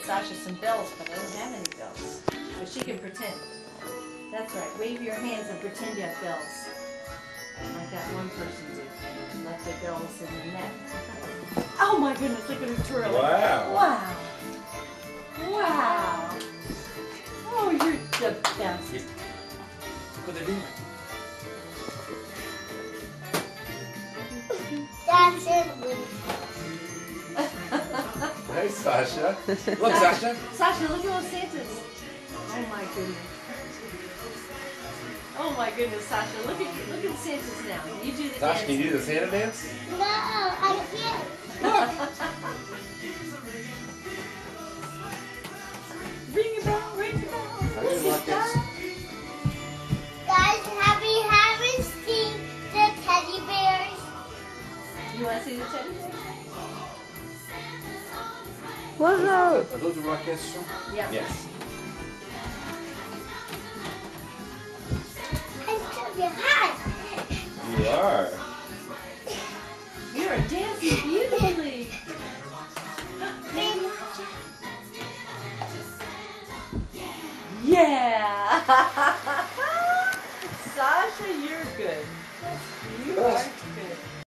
Sasha some bells, but I don't have any bells. But she can pretend. That's right. Wave your hands and pretend you have bells. Like that one person did. Left their bells in the net. Oh my goodness, look at her twirling. Wow. Wow. Wow. Oh, you're the best. What are they doing? That's it. Hey, Sasha. Look, Sasha. Sasha, look at those Santas. Oh my goodness. Oh my goodness, Sasha. Look at the Santas now. You do the Sasha, dance. can you do the Santa dance? No, I can't. Ring a bell, ring a bell. I didn't like this. Guys, have you haven't seen the teddy bears? You want to see the teddy bear? What's up? Are those the Rockettes too? Yeah. Yes. I'm so behind. You are. You're dancing beautifully. Yeah. Sasha, you're good. You are.